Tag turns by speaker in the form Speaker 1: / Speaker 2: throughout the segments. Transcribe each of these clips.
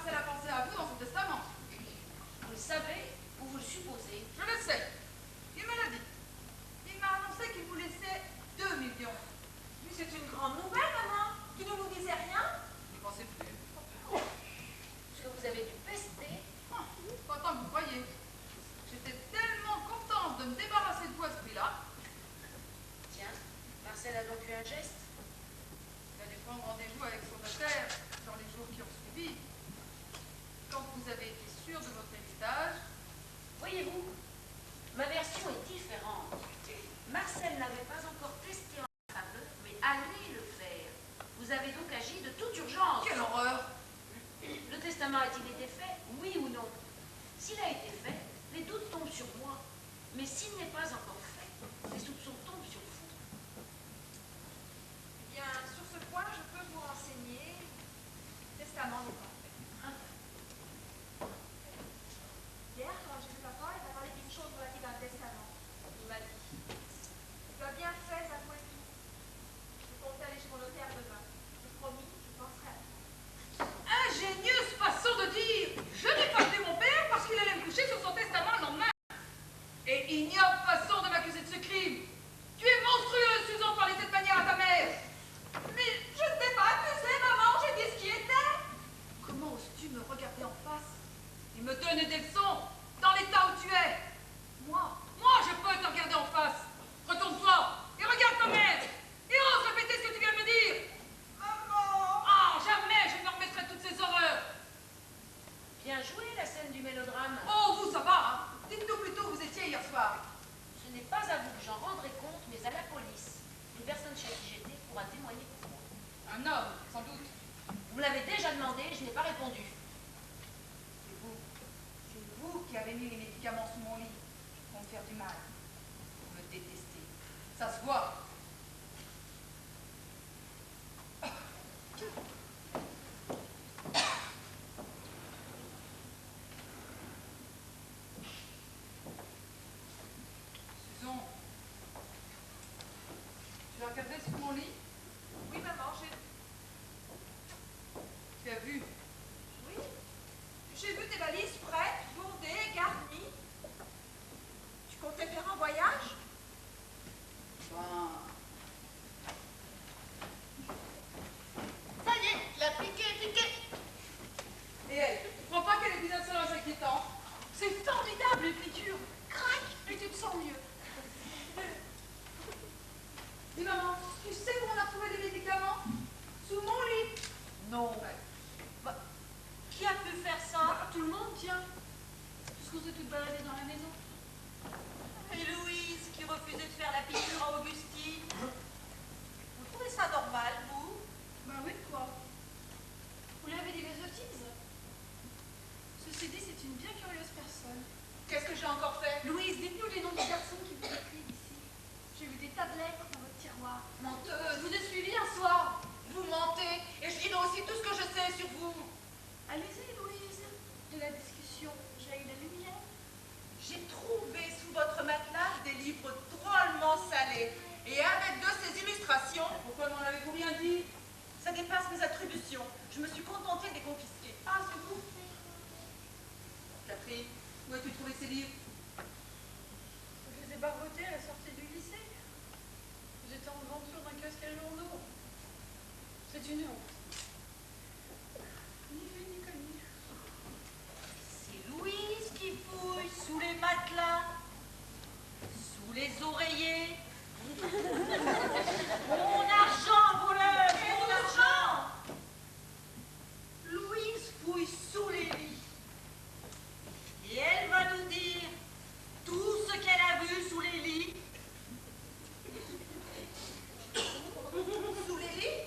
Speaker 1: Marcel a pensé à vous dans son testament.
Speaker 2: Vous le savez ou vous le supposez?
Speaker 1: Je le sais. Il me l'a dit. Il m'a annoncé qu'il vous laissait 2 millions.
Speaker 3: Mais c'est une grande nouvelle, maman. Tu ne nous disais rien?
Speaker 1: N'y pensez plus.
Speaker 2: Est-ce que vous avez dû pester?
Speaker 1: Ah, pas tant que vous croyez. J'étais tellement contente de me débarrasser de vous à ce prix-là.
Speaker 2: Tiens, Marcel a donc eu un geste?
Speaker 1: Il allait prendre rendez-vous avec son notaire dans les jours qui ont suivi. Quand vous avez été sûr de votre héritage.
Speaker 2: Voyez-vous, ma version est différente. Marcel n'avait pas encore testé en faveur, mais allait le faire. Vous avez donc agi de toute urgence.
Speaker 1: Quelle horreur!
Speaker 2: Le testament a-t-il été fait? Oui ou non? S'il a été fait, les doutes tombent sur moi. Mais s'il n'est pas encore fait, les soupçons tombent sur vous.
Speaker 3: Eh bien, sur ce point, je peux vous renseigner. Le testament n'est pas fait. Hier, quand j'ai vu papa, il m'a parlé d'une chose relative à un testament. Il m'a dit: tu as bien fait, avouez tout. Je compte aller chez mon notaire demain. Je promis, je penserai à toi.
Speaker 1: Ingénieuse façon de dire! Je n'ai pas fait mon père parce qu'il allait me coucher sur son testament le lendemain. Et ignoble façon de m'accuser de ce crime. Tu es monstrueuse, Susan, de parler de cette manière à ta mère.
Speaker 3: Mais je ne t'ai pas accusé, maman, j'ai dit ce qui était.
Speaker 1: Comment oses-tu me regarder en face et me donner des leçons dans l'état où tu es? Moi, je peux te regarder en face. Retourne-toi et regarde ta mère. Et ose répéter ce que tu viens de me dire.
Speaker 3: Maman!
Speaker 1: Ah, jamais je ne me remettrai toutes ces horreurs.
Speaker 2: Bien joué, la scène du mélodrame.
Speaker 1: Oh, vous, ça va, hein? Dites-nous plutôt où vous étiez hier soir.
Speaker 2: Ce n'est pas à vous que j'en rendrai compte, mais à la police. Une personne chez qui j'étais pourra témoigner pour moi.
Speaker 1: Un homme, sans doute.
Speaker 2: Vous me l'avez déjà demandé, je n'ai pas répondu.
Speaker 1: C'est vous qui avez mis les médicaments sous mon lit pour me faire du mal. Vous me détestez. Ça se voit. Susan, tu as regardé sous mon lit?
Speaker 3: Oui, maman,
Speaker 1: Tu as vu?
Speaker 3: Oui. J'ai vu tes valises prêtes, bondées, garnies. Tu comptais faire un voyage?
Speaker 1: Ben...
Speaker 2: Ça y est, la piquée est piquée.
Speaker 1: Et elle, tu crois pas qu'elle est une insolence inquiétante? C'est formidable, l'écriture. Crac, et tu te sens mieux. Dis maman, tu sais où on a trouvé les médicaments? Sous mon lit.
Speaker 3: Non.
Speaker 1: Ouais.
Speaker 3: Bah, qui a pu faire ça?
Speaker 1: Bah, tout le monde, tiens. Puisqu'on s'est toutes baladées dans la maison.
Speaker 3: Et Louise, qui refusait de faire la piqûre à Augustine. Vous trouvez ça normal, vous?
Speaker 1: Ben oui, quoi. Vous lui avez dit les sottises. Ceci dit, c'est une bien curieuse personne.
Speaker 3: Qu'est-ce que j'ai encore fait?
Speaker 1: Louise, dites-nous les noms des garçons qui vous écrivent ici. J'ai vu des tas de lettres dans votre tiroir.
Speaker 3: Menteuse!
Speaker 1: Je vous ai suivi un soir.
Speaker 3: Vous mentez, et je dirai aussi tout ce que je sais sur vous.
Speaker 1: Allez-y, Louise. De la discussion, j'ai eu la lumière.
Speaker 3: J'ai trouvé sous votre matelas des livres drôlement salés, et avec de ces illustrations.
Speaker 1: Pourquoi n'en avez-vous rien dit?
Speaker 3: Ça dépasse mes attributions. Je me suis contentée de les confisquer.
Speaker 1: Ah, c'est vous. Catherine, où as-tu trouvé ces livres?
Speaker 4: Je les ai barbotés à la sortie du lycée. J'étais en aventure d'un kiosque à journaux. C'est une honte. Ni vu ni connu.
Speaker 3: C'est Louise qui fouille sous les matelas, sous les oreillers. Mon argent, voleur! Mon argent! Louise fouille sous les lits. Et elle va nous dire tout ce qu'elle a vu sous les lits. Sous les lits?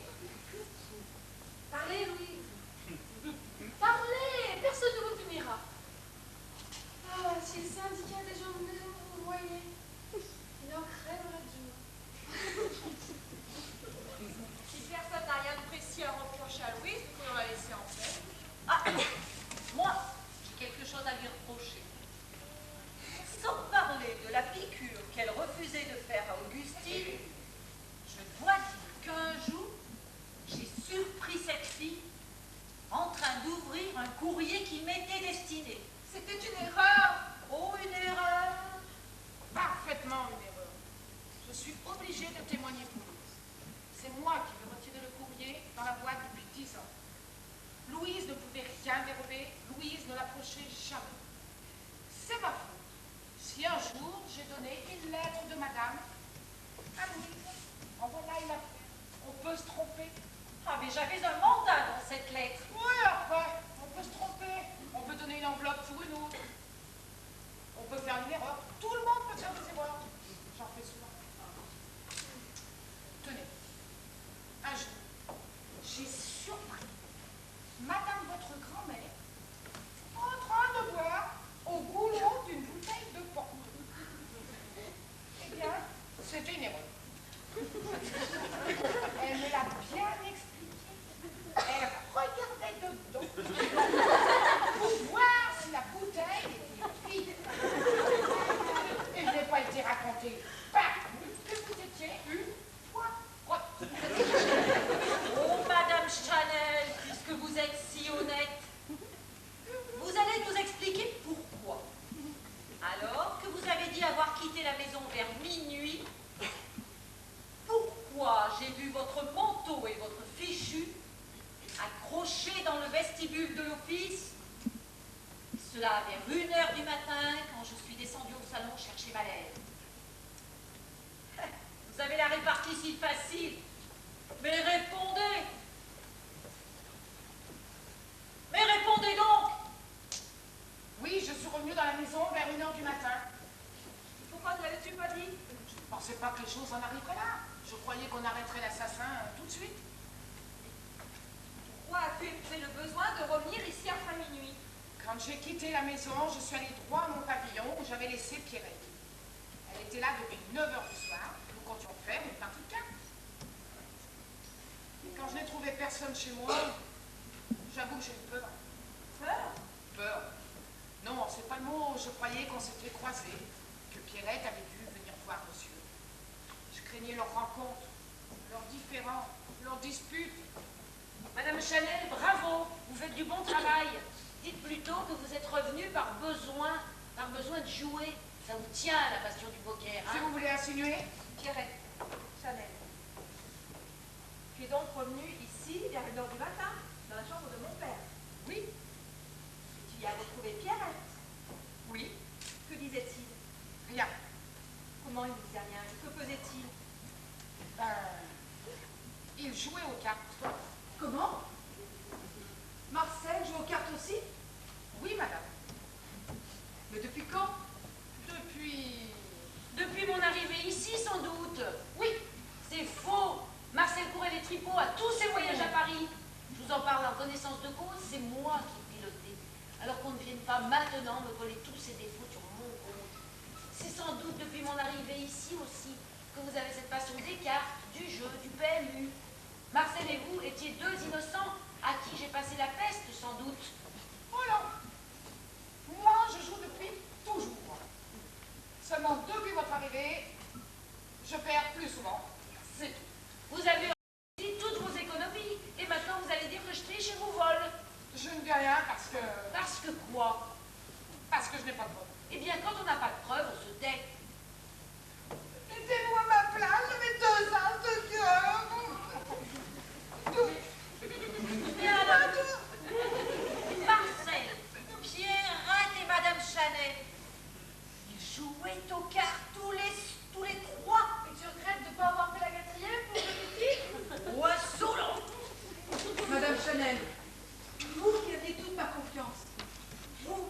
Speaker 5: Elle me l'a bien expliqué. Elle regardait dedans pour voir si la bouteille était vide. Et je n'ai pas été raconté par que vous étiez une fois.
Speaker 2: Oh, Madame Chanel, puisque vous êtes si honnête, vous allez nous expliquer pourquoi. Alors que vous avez dit avoir quitté la maison vers minuit, pourquoi j'ai vu votre manteau et votre fichu accrochés dans le vestibule de l'office, cela vers 1h du matin, quand je suis descendue au salon chercher ma lettre. Vous avez la répartie si facile, mais répondez. Mais répondez donc.
Speaker 5: Oui, je suis revenue dans la maison vers 1h du matin.
Speaker 3: Pourquoi ne l'avais-tu pas dit?
Speaker 5: Je ne pensais pas que les choses en arriveraient là. Je croyais qu'on arrêterait l'assassin tout de suite.
Speaker 3: Pourquoi as-tu éprouvé le besoin de revenir ici après minuit?
Speaker 5: Quand j'ai quitté la maison, je suis allée droit à mon pavillon où j'avais laissé Pierrette. Elle était là depuis 9h du soir. Nous comptions faire une partie de cartes. Et quand je n'ai trouvé personne chez moi, j'avoue que j'ai eu peur.
Speaker 3: Peur?
Speaker 5: Peur. Non, c'est pas le mot. Je croyais qu'on s'était croisés, que Pierrette avait dû venir voir monsieur. Je craignais leur rencontre, leurs différends, leurs disputes.
Speaker 2: Madame Chanel, bravo, vous faites du bon travail. Dites plutôt que vous êtes revenu par besoin de jouer. Ça vous tient à la passion du poker,
Speaker 5: Si
Speaker 2: hein?
Speaker 5: vous voulez insinuer,
Speaker 3: Pierrette, Chanel. Tu es donc revenu ici vers 1h du matin, dans la chambre de mon père.
Speaker 5: oui,
Speaker 3: Tu y as retrouvé Pierrette.
Speaker 5: oui,
Speaker 3: Que disait-il?
Speaker 5: rien.
Speaker 3: Comment il ne disait rien? Que faisait-il?
Speaker 5: Ben, il jouait aux cartes.
Speaker 1: Comment? Marcel joue aux cartes aussi?
Speaker 5: Oui, madame.
Speaker 1: Mais depuis quand?
Speaker 2: Depuis mon arrivée ici, sans doute.
Speaker 5: Oui,
Speaker 2: C'est faux. Marcel courait les tripots à tous ses voyages à Paris. Je vous en parle en connaissance de cause, c'est moi qui pilotais. Alors qu'on ne vienne pas maintenant me coller tous ces défauts sur mon compte. C'est sans doute depuis mon arrivée ici aussi que vous avez cette passion des cartes, du jeu, du PMU. Marcel et vous étiez deux innocents à qui j'ai passé la peste, sans doute.
Speaker 5: oh non. Moi, je joue depuis toujours. Seulement depuis votre arrivée, je perds plus souvent. C'est tout.
Speaker 2: Vous avez dit toutes vos économies et maintenant vous allez dire que je triche et vous vole.
Speaker 5: Je ne dis rien parce que...
Speaker 2: Parce que quoi?
Speaker 5: Parce que je n'ai pas de preuve.
Speaker 2: Eh bien, quand on n'a pas de preuves, on se tait.
Speaker 5: Mettez-moi ma place, j'avais 2 as de cœur.
Speaker 2: Bien alors, Marcel, Pierrette et Madame Chanel, ils jouaient aux cartes tous les trois.
Speaker 4: Et tu regrettes de ne pas avoir fait la 4e pour le petit?
Speaker 2: Oiseau long.
Speaker 1: Madame Chanel, vous qui aviez toute ma confiance, vous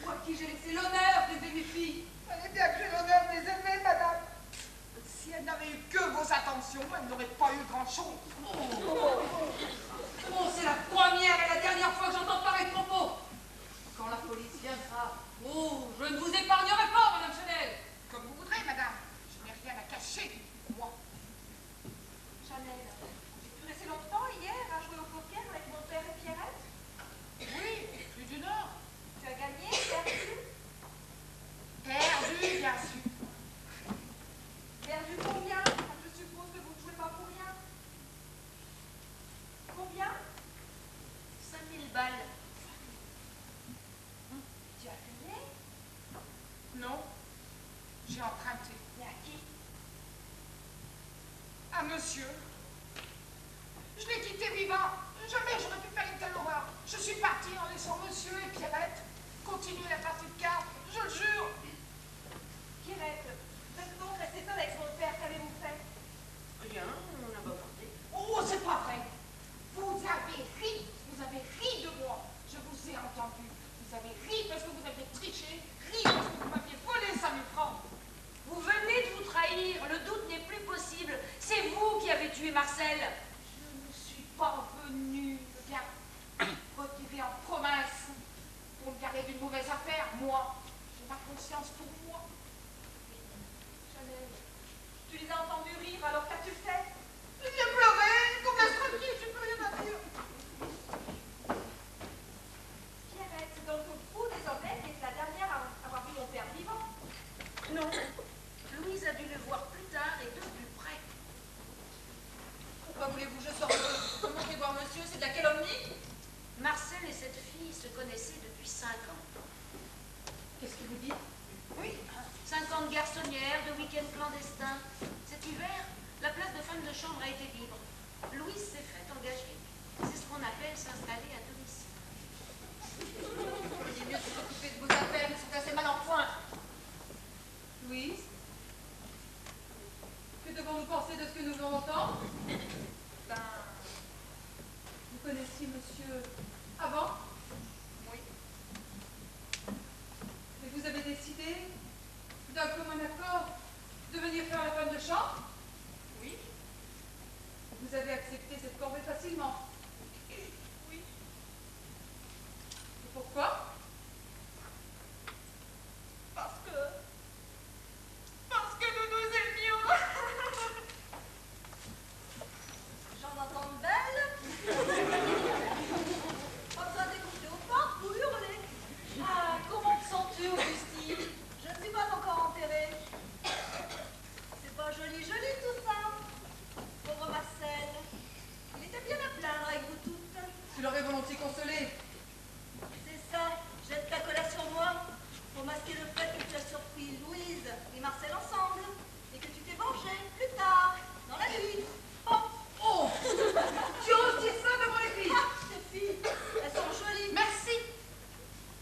Speaker 1: à qui j'ai laissé l'honneur d'élever mes filles.
Speaker 5: Fallait bien que j'ai l'honneur de les élever, madame. Si elle n'avait eu que vos attentions, elle n'aurait pas eu grand-chose.
Speaker 1: Oh, c'est la première et la dernière fois que j'entends pareil propos. Quand la police viendra, oh, je ne vous épargnerai pas, Madame Chanel.
Speaker 5: Comme vous voudrez, madame. Je n'ai rien à cacher, moi.
Speaker 3: Chanel, tu restais longtemps hier à jouer au poker avec mon père et Pierrette?
Speaker 5: Oui, plus d'une heure.
Speaker 3: Tu as gagné, perdu?
Speaker 5: Perdu, bien sûr.
Speaker 3: Perdu combien? Je suppose que vous ne jouez pas pour rien. Combien?
Speaker 2: 5000 balles.
Speaker 3: Tu as payé?
Speaker 5: Non, j'ai emprunté.
Speaker 3: Mais à qui?
Speaker 5: À monsieur. Je l'ai quitté vivant. Jamais j'aurais pu faire une telle horreur. Je suis partie en laissant monsieur et Pierrette continuer la partie de cartes. Je le jure.
Speaker 3: Pierrette, vous êtes donc restée seule avec mon père, qu'avez-vous fait?
Speaker 2: Rien, on n'a pas parlé.
Speaker 5: Oh, c'est pas vrai. Vous avez ri de moi. Je vous ai entendu. Vous avez ri parce que vous avez triché, ri parce que vous m'aviez volé 5000 francs.
Speaker 2: Vous venez de vous trahir, le doute n'est plus possible. C'est vous qui avez tué Marcel.
Speaker 5: Je ne suis pas venue me bien retirer en province pour me garder d'une mauvaise affaire. Moi, j'ai ma conscience pour moi.
Speaker 3: Chanel, tu les as entendus rire, alors qu'as-tu fait?
Speaker 1: voulez-vous? Je sors de montrer voir monsieur, c'est de la calomnie?
Speaker 2: Marcel et cette fille se connaissaient depuis 5 ans.
Speaker 1: Qu'est-ce qu'il vous dit?
Speaker 2: Oui, 5 ans de garçonnière, de week-end clandestin. Cet hiver, la place de femme de chambre a été libre. Louise s'est faite engager. C'est ce qu'on appelle s'installer à domicile.
Speaker 1: Il est mieux de s'occuper de vos affaires, ils sont assez mal en point. Louise, que devons-nous penser de ce que nous venons d'entendre? Ben, vous connaissiez monsieur avant?
Speaker 3: Oui.
Speaker 1: Et vous avez décidé, d'un commun accord, de venir faire la femme de chambre?
Speaker 3: Oui.
Speaker 1: Vous avez accepté cette corvée facilement?
Speaker 3: Oui.
Speaker 1: Et pourquoi?
Speaker 3: Parce que nous nous aimions. J'en entends de belles. Pas besoin d'écouter aux portes pour hurler. Ah, comment te sens-tu, Augustine? Je ne suis pas encore enterrée. C'est pas joli tout ça. Pauvre Marcel. Il était bien à plaindre avec vous toutes.
Speaker 1: Tu l'aurais volontiers consolé.
Speaker 3: C'est ça, jette ta colère sur moi pour masquer le fait que tu as surpris Louise et Marcel ensemble et que tu t'es vengé plus tard, dans la nuit. Oh,
Speaker 1: Oh! Tu oses dire ça devant les filles?
Speaker 3: ah, ces filles, elles sont jolies.
Speaker 1: Merci!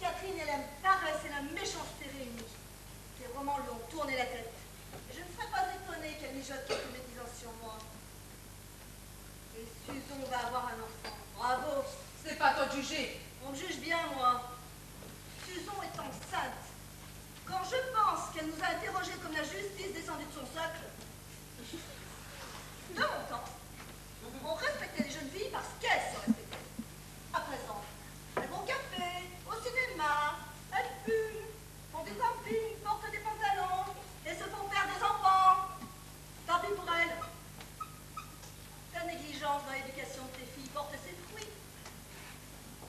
Speaker 3: Catherine et la paresse et la méchanceté réunies. Tes romans lui ont tourné la tête. Et je ne serais pas étonnée qu'elle mijote quelques médisances sur moi. Et Suzon va avoir un enfant. Bravo.
Speaker 1: C'est pas à toi de juger.
Speaker 3: On me juge bien, moi. Suzon est enceinte. Quand je pense qu'elle nous a interrogés comme la justice descendue de son socle, de mon temps, on respectait les jeunes filles parce qu'elles se respectaient. À présent, elles vont au café, au cinéma, elles fument, font du camping, portent des pantalons et se font faire des enfants. Tant pis pour elles. Ta négligence dans l'éducation de tes filles porte ses fruits.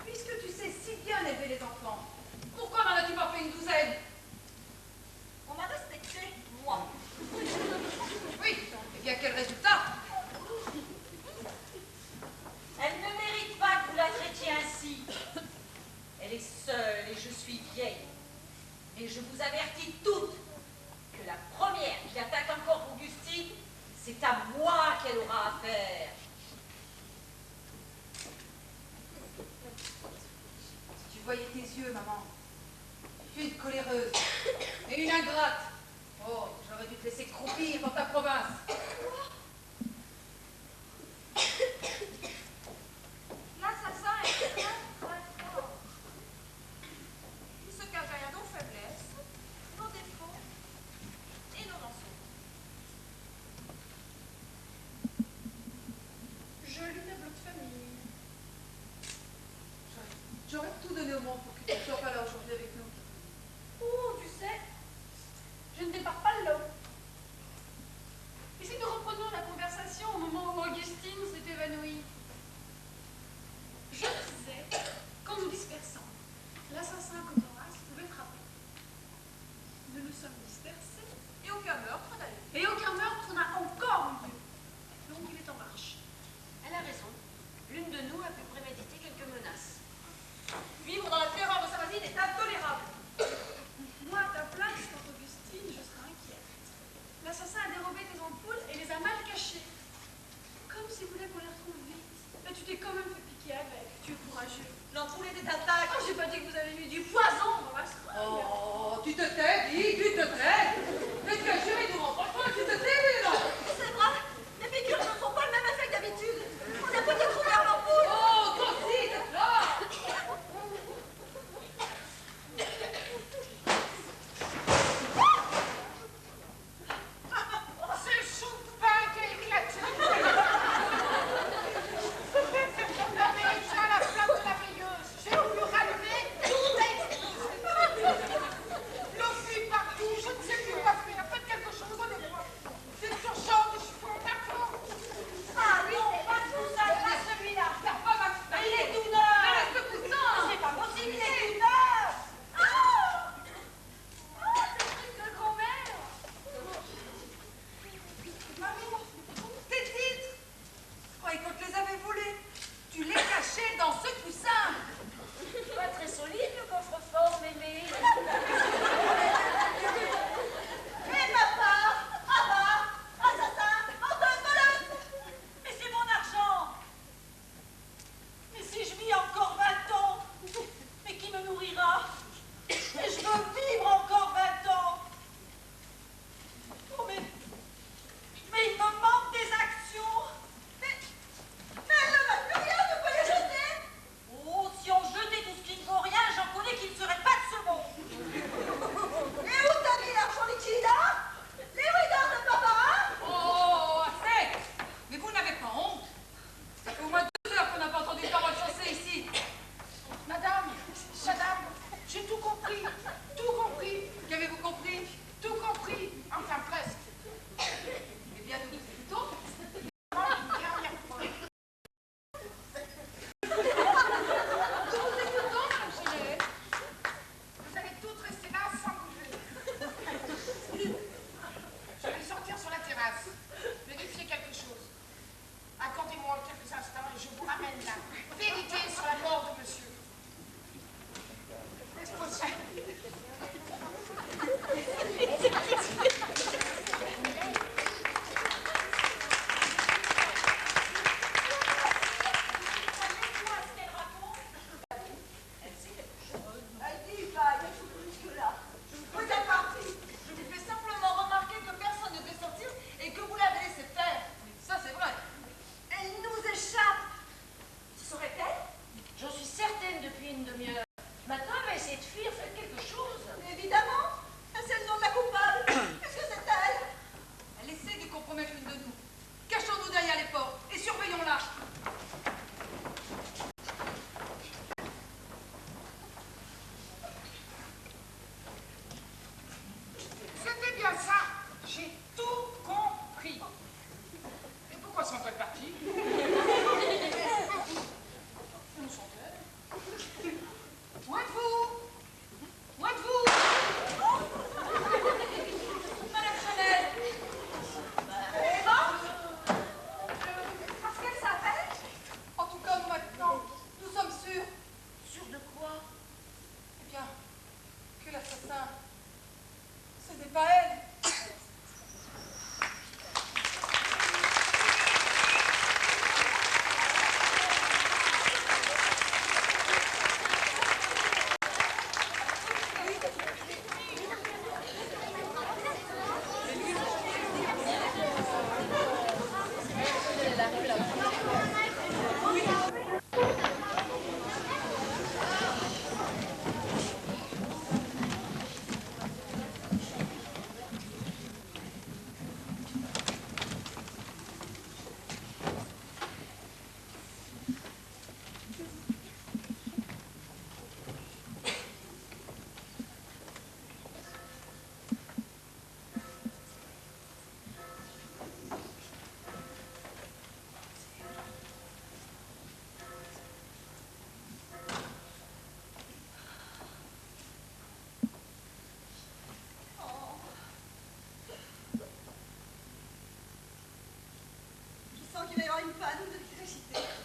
Speaker 1: Puisque tu sais si bien élever les enfants, pourquoi n'en as-tu pas fait une douzaine?
Speaker 3: On m'a respecté, moi.
Speaker 1: Oui, et bien quel résultat?
Speaker 6: Elle ne mérite pas que vous la traitiez ainsi. Elle est seule et je suis vieille. Et je vous avertis toutes que la première qui attaque encore Augustine, c'est à moi qu'elle aura affaire.
Speaker 1: Si tu voyais tes yeux, maman. Tu es une coléreuse et une ingrate. Oh, j'aurais dû te laisser croupir dans ta province.
Speaker 3: L'assassin est très fort. Il se cache derrière nos faiblesses, nos défauts et nos mensonges.
Speaker 4: Joli tableau de famille.
Speaker 1: J'aurais tout donné au monde pour que tu ne sois pas là aujourd'hui avec nous.
Speaker 4: Oh, tu sais, je ne départ pas de là. Et si nous reprenons la conversation au moment où Augustine s'est évanouie? Je disais qu'en nous dispersant, l'assassin comme Horace pouvait frapper. Nous nous sommes dispersés
Speaker 3: Et aucun meurtre d'ailleurs.
Speaker 4: et aucun meurtre n'a encore eu lieu. Donc il est en marche.
Speaker 2: Elle a raison. L'une de nous a pu préméditer quelques menaces.
Speaker 3: Vivre dans la terreur de sa voisine est intolérable.
Speaker 4: Moi, à ta place, quand Augustine, je serais inquiète. L'assassin a dérobé tes ampoules et les a mal cachées. Comme s'il voulait qu'on les retrouve vite. Mais tu t'es quand même fait piquer avec. Tu es courageux.
Speaker 3: L'ampoule était intacte.
Speaker 4: Oh, j'ai pas dit que vous avez mis du poison dans la seringue.
Speaker 1: Oh, tu te tais, dis, tu te tais. Mais tu as juré devant toi, tu te tais, oui ou non?
Speaker 3: C'est vrai, les piqûres ne font pas le même effet que d'habitude. On a peut-être ouvert l'ampoule.
Speaker 1: Oh, toi aussi, t'es là.
Speaker 5: Ce chou de pain qui a éclaté. Non mais ça, la flamme de la veilleuse. J'ai au mur à
Speaker 3: panne d'électricité.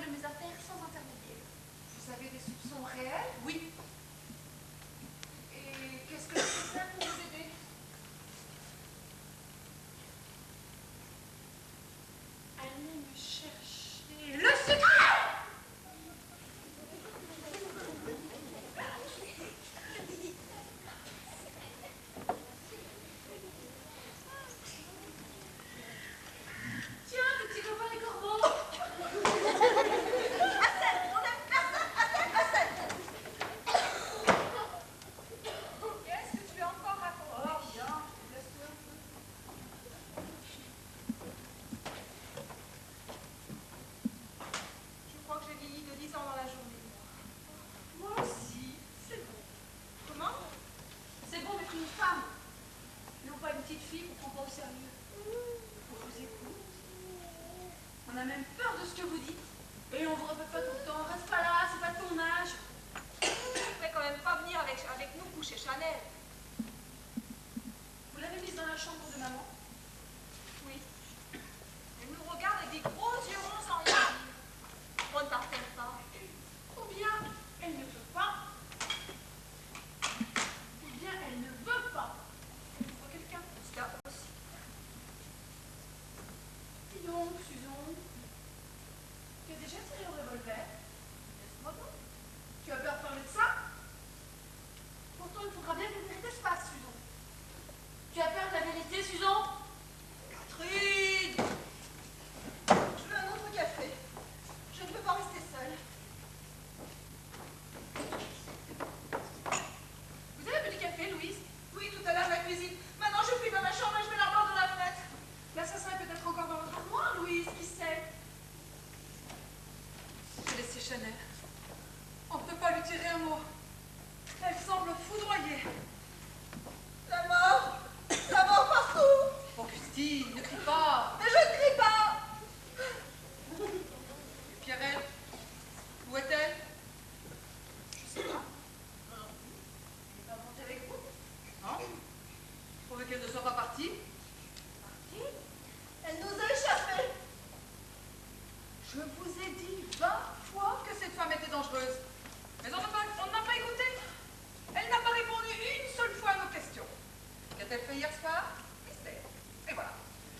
Speaker 4: règle mes affaires sans intermédiaire.
Speaker 5: Vous avez des soupçons réels?
Speaker 4: Oui.
Speaker 5: Et qu'est-ce que je peux faire pour vous aider?
Speaker 4: Allez me chercher le secret! Tiens, petit copain les corbeaux!
Speaker 5: Qu'est-ce que tu veux encore raconter? Oh, bien, laisse-le un peu. Je crois que j'ai vieilli de 10 ans dans la journée, moi.
Speaker 4: Moi aussi, c'est bon.
Speaker 5: Comment?
Speaker 4: C'est bon d'être une femme, non pas une petite fille qu'on prend pas au sérieux. On vous écoute. On a même peur de ce que vous dites. Et on vous répète pas tout le temps, reste pas là, c'est pas ton âge.
Speaker 3: Tu pourrais quand même pas venir avec nous coucher Chanel.
Speaker 4: Vous l'avez mise dans la chambre de maman?
Speaker 3: Oui. Elle nous regarde avec des gros yeux ronds sans rien dire. On ne t'appelle pas.
Speaker 4: Ou bien elle ne peut pas. Ou bien elle ne veut pas. Elle voit quelqu'un.
Speaker 3: Ça aussi.
Speaker 4: Dis donc, Susan. Tu as déjà tiré au revolver?
Speaker 3: Laisse-moi donc.
Speaker 4: Tu as peur de parler de ça? Pourtant, il faudra bien que la vérité se passe, Susan. Tu as peur de la vérité, Susan?
Speaker 3: Catherine! Je veux un autre café. Je ne peux pas rester seule.
Speaker 4: Vous avez bu du café, Louise?
Speaker 3: Oui, tout à l'heure, la cuisine. Maintenant, je plie dans ma chambre et je mets la porte de la fenêtre.
Speaker 4: L'assassin est peut-être encore dans votre armoire, Louise, qui sait?
Speaker 1: J'ai laissé Chanel. On ne peut pas lui tirer un mot. Elle semble foudroyée.
Speaker 3: La mort! La mort partout!
Speaker 1: Augustine, ne crie pas.
Speaker 3: Mais je ne crie pas!
Speaker 1: Et Pierrette, où est-elle?
Speaker 3: Je sais pas.
Speaker 1: Elle va monter avec vous? Non? Vous trouvez qu'elle ne soit pas partie?
Speaker 3: Qui? Elle nous a échappé.
Speaker 1: Je vous ai dit 20 fois que cette femme était dangereuse. Mais on n'a pas écouté. Elle n'a pas répondu une seule fois à nos questions. Qu'a-t-elle fait hier soir? Mystère. Et voilà.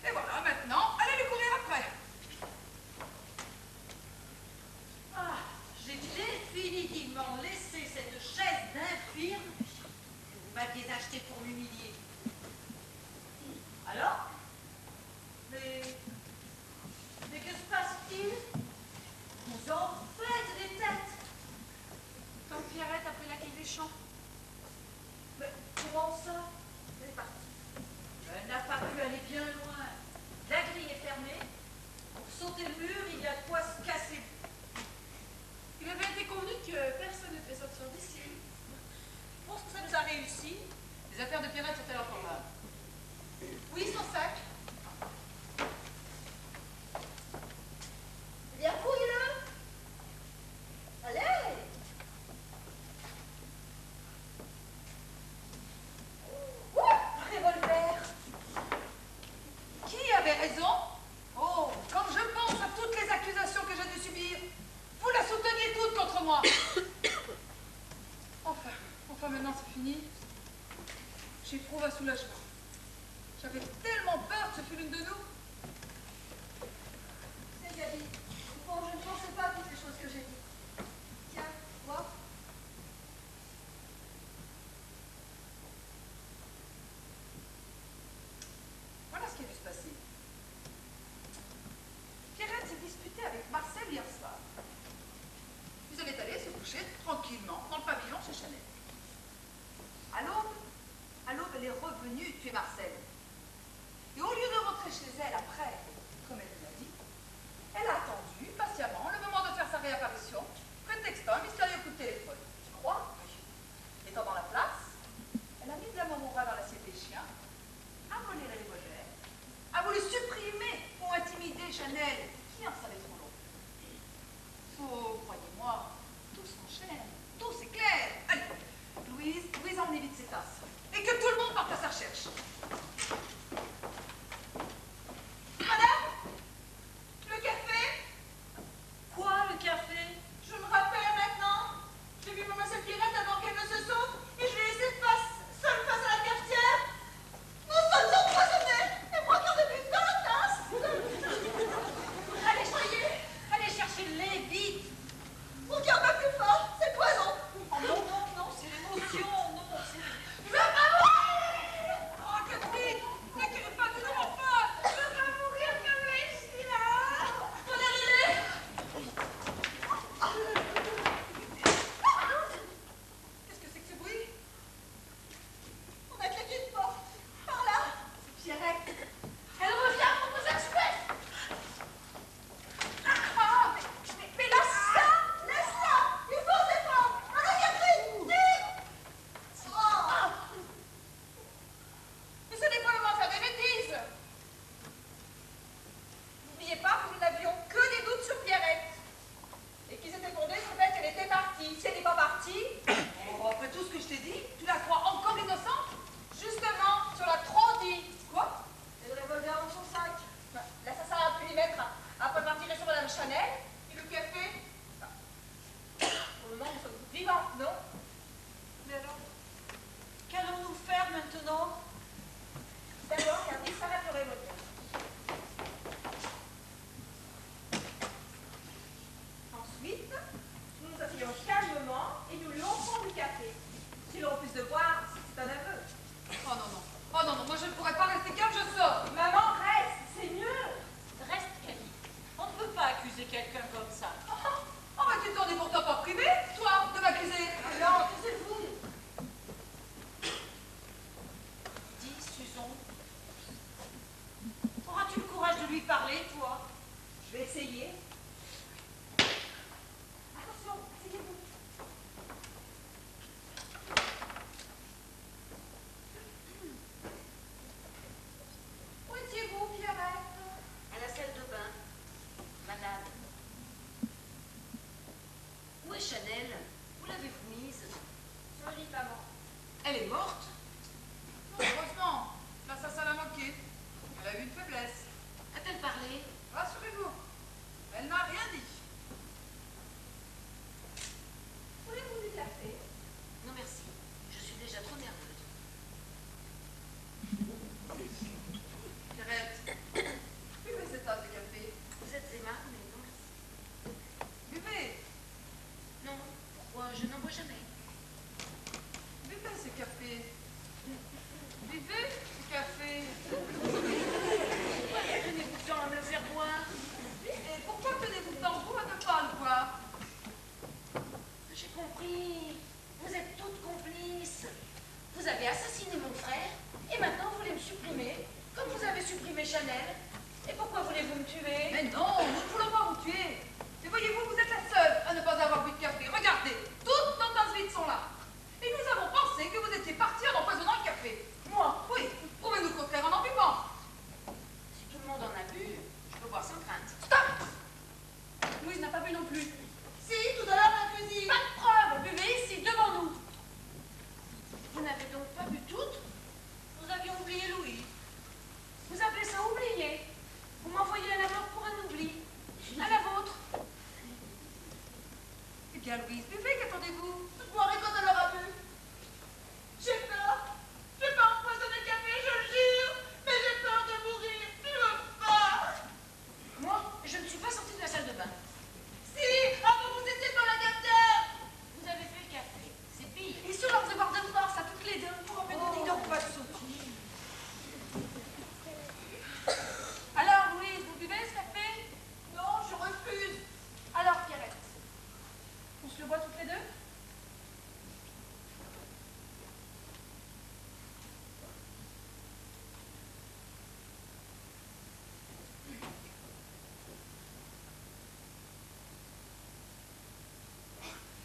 Speaker 1: Et voilà, maintenant, allez lui courir après.
Speaker 6: Ah, j'ai définitivement laissé cette chaise d'infirme que vous m'aviez achetée pour m'humilier. Alors? Mais que se passe-t-il? Vous en faites des têtes.
Speaker 4: Quand Pierrette a pris la clé des champs.
Speaker 6: Mais comment ça? Elle est partie. Elle n'a pas pu aller bien loin. La grille est fermée. Pour sauter le mur, il y a de quoi se casser.
Speaker 4: Il avait été convenu que personne ne devait sortir d'ici.
Speaker 6: Je pense que ça nous a réussi.
Speaker 1: Les affaires de Pierrette sont-elles encore là?
Speaker 4: Oui, son sac.
Speaker 3: Eh bien, fouille-le. Allez! Revolver.
Speaker 1: Qui avait raison? Oh, quand je pense à toutes les accusations que j'ai dû subir, vous la souteniez toutes contre moi. Enfin maintenant c'est fini. J'éprouve un soulagement. J'avais tellement peur que ce fût l'une de nous.
Speaker 3: C'est Gabi. Bon, je ne pensais pas à toutes les choses que j'ai dites. Tiens, vois.
Speaker 1: Voilà ce qui a dû se passer. Pierrette s'est disputée avec Marcel hier soir. Puis elle est allée se coucher tranquillement dans le pavillon chez Chanel. À l'aube, elle est revenue tuer Marcel. Et au lieu de rentrer chez elle après, comme elle nous l'a dit, elle a attendu patiemment le moment de faire sa réapparition, prétextant un mystérieux coup de téléphone. Tu crois? Oui. Étant dans la place, elle a mis de la marmoura dans l'assiette des chiens, a volé le revolver, a voulu supprimer ou intimider Chanel, qui en savait trop long. Oh, croyez-moi, tout s'enchaîne, tout s'éclaire. Allez, Louise, emmenez vite ses tasses. Et que tout le monde parte à sa recherche.
Speaker 6: Regarde-moi plus fort, c'est poison. Oh non, non, non, c'est l'émotion, non, c'est...
Speaker 1: Oh, Catherine, n'inquiète pas, nous allons pas.
Speaker 5: Je vais mourir comme ici, là.
Speaker 6: Valérie!
Speaker 1: Qu'est-ce que c'est que ce bruit?
Speaker 6: On a claqué une porte. Par là.
Speaker 1: C'est Pierrette.
Speaker 5: Elle revient pour nous expliquer.
Speaker 6: Ah, mais laisse-la! Laisse-la! Il faut se défendre! Allez, Catherine! Vite! Oh.
Speaker 5: Mais ce n'est pas le moment de faire des bêtises.
Speaker 6: N'oubliez pas que nous n'avions que des doutes sur Pierrette. Et qu'ils étaient fondés sur le fait qu'elle était partie. Si elle n'est pas partie,
Speaker 1: Oh, après tout ce que je t'ai dit, tu la crois encore innocente?
Speaker 6: justement, tu l'as trop dit.
Speaker 1: Quoi?
Speaker 6: Et le revolver dans son sac. L'assassin a pu l'y mettre après avoir tiré sur Madame Chanel. Et le café. Pour le moment, nous sommes toutes vivantes, non? Mais alors, qu'allons-nous faire maintenant? D'abord, il y a un disparaître le revolver. Ensuite, nous nous asseyons calmement et nous lançons du café. Si l'on refuse de boire, c'est un aveu.
Speaker 1: Oh non, non. Oh non, non, moi je ne pourrais pas rester calme, je sors.
Speaker 6: Maman, reste, c'est mieux.
Speaker 2: Reste, Camille. On ne peut pas accuser quelqu'un comme ça.
Speaker 1: Oh, bah tu t'en es pourtant pas privé, toi, de m'accuser.
Speaker 6: Alors, que c'est vous?
Speaker 2: Dis, Susan, auras-tu le courage de lui parler, toi?
Speaker 6: Je vais essayer. Attention, asseyez-vous. Où étiez-vous, Pierrette?
Speaker 2: À la salle de bain, malade. Où est Chanel? Où l'avez-vous mise?
Speaker 6: Sur le lit, maman.
Speaker 1: Elle est morte? Non, heureusement, l'assassin l'a manqué. Elle a eu une faiblesse.
Speaker 2: A-t-elle parlé?
Speaker 1: Rassurez-vous, elle n'a rien dit.
Speaker 6: Voulez-vous du café?
Speaker 2: Non, merci. Je suis déjà trop nerveuse.
Speaker 1: Pierrette, buvez cette tasse de café.
Speaker 2: Vous êtes aimable, mais non, merci.
Speaker 1: Buvez,
Speaker 2: Non, pourquoi? Je n'en bois jamais.
Speaker 1: buvez ce café. Buvez ce café.
Speaker 2: Tenez-vous tant à me le faire boire.
Speaker 1: Et pourquoi tenez-vous tant? Vous ne parle quoi?
Speaker 2: J'ai compris. Vous êtes toutes complices. Vous avez assassiné mon frère et maintenant vous voulez me supprimer, comme vous avez supprimé Chanel. Et pourquoi voulez-vous me tuer?
Speaker 1: Mais non, nous ne voulons pas vous tuer. Mais voyez-vous, vous êtes la seule à ne pas avoir bu de café. Regardez, toutes nos tasses vides sont là. Et nous avons pensé que vous étiez partis en empoisonnant le café.
Speaker 2: Moi?
Speaker 1: Oui, prouvez-nous le contraire en buvant.
Speaker 2: Si tout le monde en a bu, je peux boire sans crainte.
Speaker 1: Stop! Louise n'a pas bu non plus.
Speaker 6: Si, tout à l'heure, la cuisine.
Speaker 2: Pas de preuve. Buvez ici, devant nous. Vous n'avez donc pas bu toutes? Nous avions oublié Louis. Vous appelez ça oublier? Vous m'envoyez à la mort pour un oubli. À la vôtre.
Speaker 1: Eh bien, Louise, buvez, qu'attendez-vous?
Speaker 6: Vous boirez quand elle aura bu. J'ai peur. Je vais pas empoisonner le café, je le jure. Mais j'ai peur de mourir. Je veux pas.
Speaker 2: Moi, je ne suis pas sortie de la salle de bain.
Speaker 6: Si, avant vous étiez dans la cafetière.
Speaker 2: Vous avez fait le café. C'est pire.
Speaker 1: Et sur leur devoir de force, à toutes les deux.
Speaker 6: Oh, mais ne dis donc pas de sottises.
Speaker 1: Alors, Louise, vous buvez ce café?
Speaker 6: Non, je refuse.
Speaker 1: Alors, Pierrette, on se le boit toutes les deux?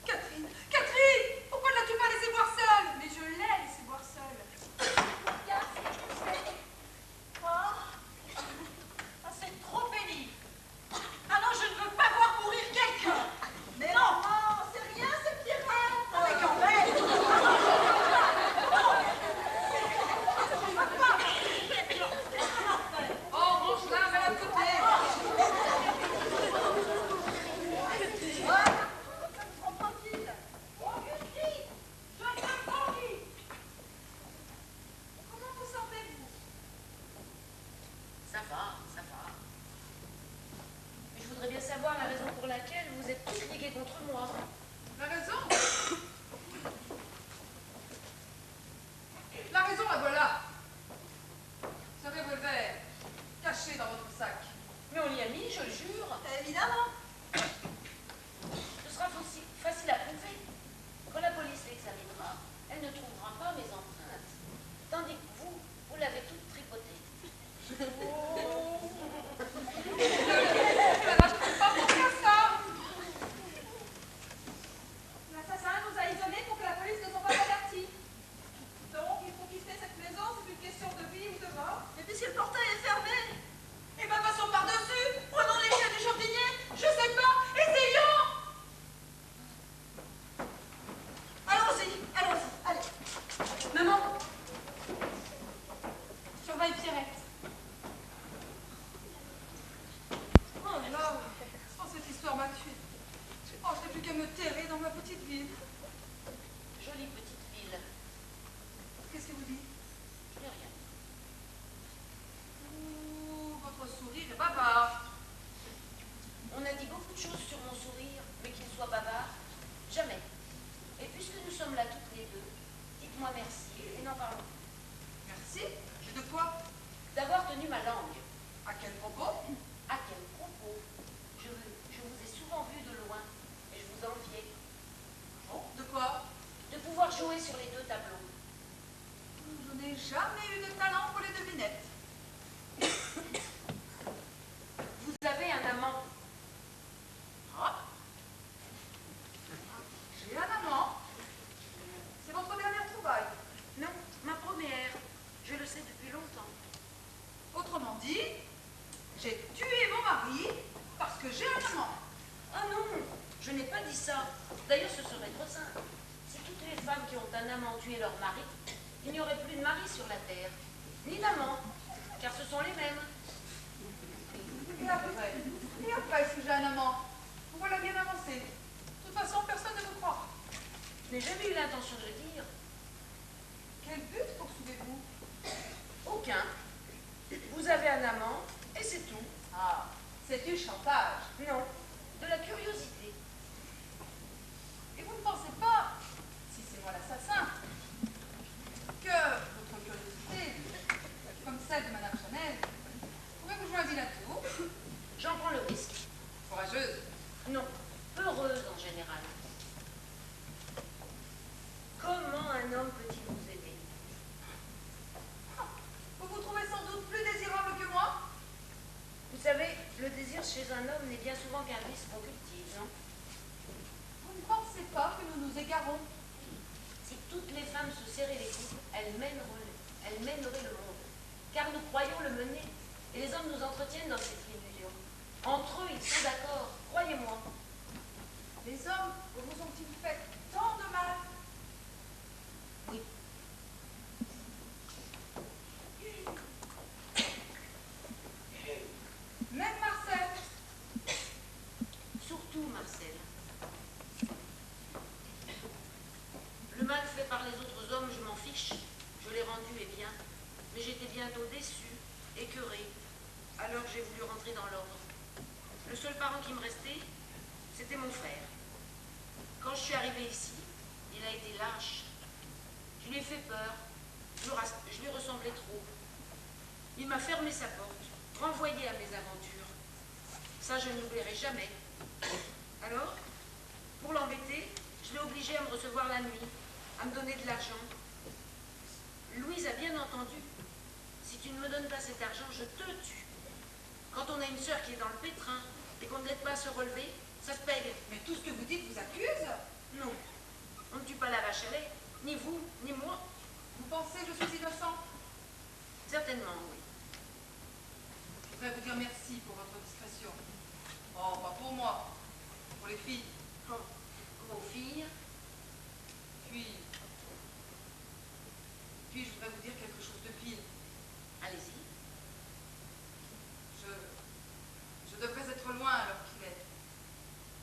Speaker 1: Catherine, Catherine, pourquoi ne l'as-tu pas laissé boire seule? Mais je l'ai laissé boire seule.
Speaker 6: Regarde ce que tu fais. Oh. Ah, c'est trop pénible. Ah non, je ne veux pas voir mourir quelqu'un. Mais non, c'est rien, c'est Pierre.
Speaker 1: me terrer dans ma petite ville.
Speaker 2: Jolie petite ville.
Speaker 1: Qu'est-ce que vous dites?
Speaker 2: Je n'ai rien.
Speaker 1: Ouh, votre sourire est bavard.
Speaker 2: On a dit beaucoup de choses sur mon sourire, mais qu'il soit bavard, jamais. Et puisque nous sommes là toutes les deux, dites-moi merci et n'en parlons plus.
Speaker 1: Merci. J'ai de quoi?
Speaker 2: D'avoir tenu ma langue.
Speaker 1: À quel propos?
Speaker 2: À quel propos? Je vous ai souvent vu de loin, et je vous enviais.
Speaker 1: Bon, de quoi?
Speaker 2: De pouvoir jouer sur les deux tableaux.
Speaker 1: Je n'ai jamais eu de talent pour les devinettes.
Speaker 2: Vous avez un amant.
Speaker 1: Ah. J'ai un amant. C'est votre dernière trouvaille.
Speaker 2: Non, ma première. Je le sais depuis longtemps.
Speaker 1: Autrement dit, j'ai tué mon mari parce que j'ai un amant.
Speaker 2: Ah non, je n'ai pas dit ça. D'ailleurs, ce serait trop simple. Si toutes les femmes qui ont un amant tué leur mari, il n'y aurait plus de mari sur la terre, ni d'amant, car ce sont les mêmes.
Speaker 1: Et après, si j'ai un amant, vous voilà bien avancé. De toute façon, personne ne me croit.
Speaker 2: Je n'ai jamais eu l'intention de le dire.
Speaker 1: Quel but poursuivez-vous?
Speaker 2: Aucun. Vous avez un amant, et c'est tout.
Speaker 1: Ah, c'est du chantage.
Speaker 2: Non, de la curiosité.
Speaker 1: Et vous ne pensez pas, si c'est moi l'assassin, que votre curiosité, comme celle de Madame Chanel, pourrait vous jouer un vilain tour?
Speaker 2: J'en prends le risque.
Speaker 1: Courageuse.
Speaker 2: Non, heureuse en général. Comment un homme peut-il vous aimer?
Speaker 1: Vous vous trouvez sans doute plus désirable que moi?
Speaker 2: Vous savez, le désir chez un homme n'est bien souvent qu'un vice qu'on cultive, non?
Speaker 1: Vous ne pensez pas que nous nous égarons?
Speaker 2: Si toutes les femmes se serraient les coudes, elles mèneraient le monde. Car nous croyons le mener. Et les hommes nous entretiennent dans cette illusion. Entre eux, ils sont d'accord, croyez-moi.
Speaker 1: Les hommes vous ont-ils fait tant de mal?
Speaker 2: Oui.
Speaker 1: Même Marcel?
Speaker 2: Surtout Marcel. Le mal fait par les autres hommes, je m'en fiche. Je l'ai rendu et bien. Mais j'étais bientôt déçue, écœurée. Alors j'ai voulu rentrer dans l'ordre. Le seul parent qui me restait, c'était mon frère. Quand je suis arrivée ici, il a été lâche. Je lui ai fait peur. Je lui ressemblais trop. Il m'a fermé sa porte, renvoyé à mes aventures. Ça, je n'oublierai jamais. Alors, pour l'embêter, je l'ai obligé à me recevoir la nuit, à me donner de l'argent. Louise a bien entendu. Si tu ne me donnes pas cet argent, je te tue. Quand on a une sœur qui est dans le pétrin et qu'on ne l'aide pas à se relever, ça se paye.
Speaker 1: Mais tout ce que vous dites vous accuse?
Speaker 2: Non, on ne tue pas la vache à lait, ni vous, ni moi.
Speaker 1: Vous pensez que je suis innocent?
Speaker 2: Certainement, oui.
Speaker 1: Je voudrais vous dire merci pour votre discrétion. Oh, pas pour moi, pour les filles.
Speaker 2: Bon, vos filles,
Speaker 1: Puis, je voudrais vous dire quelque chose de pire.
Speaker 2: allez-y.
Speaker 1: Je devrais être loin à l'heure qu'il est.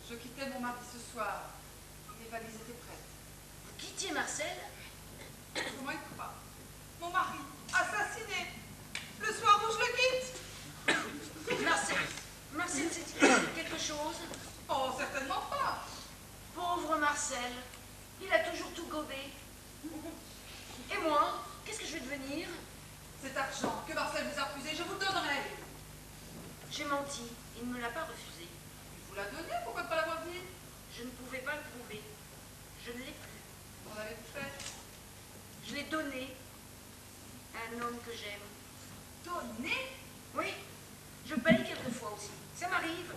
Speaker 1: Je quittais mon mari ce soir. Mes valises étaient prêtes.
Speaker 2: Vous quittiez Marcel?
Speaker 1: Comment il croit? Mon mari, assassiné, le soir où je le quitte.
Speaker 2: Marcel s'est-il quelque chose?
Speaker 1: Oh, certainement pas.
Speaker 2: Pauvre Marcel, il a toujours tout gobé. Et moi, qu'est-ce que je vais devenir?
Speaker 1: Cet argent que Marcel vous a refusé, je vous le donnerai.
Speaker 2: J'ai menti, il ne me l'a pas refusé.
Speaker 1: Il vous l'a donné, pourquoi ne pas l'avoir dit?
Speaker 2: Je ne pouvais pas le prouver. Je ne l'ai plus.
Speaker 1: Qu'en avez-vous fait?
Speaker 2: Je l'ai donné à un homme que j'aime.
Speaker 1: Donné?
Speaker 2: Oui, je paye quelquefois aussi. Ça m'arrive.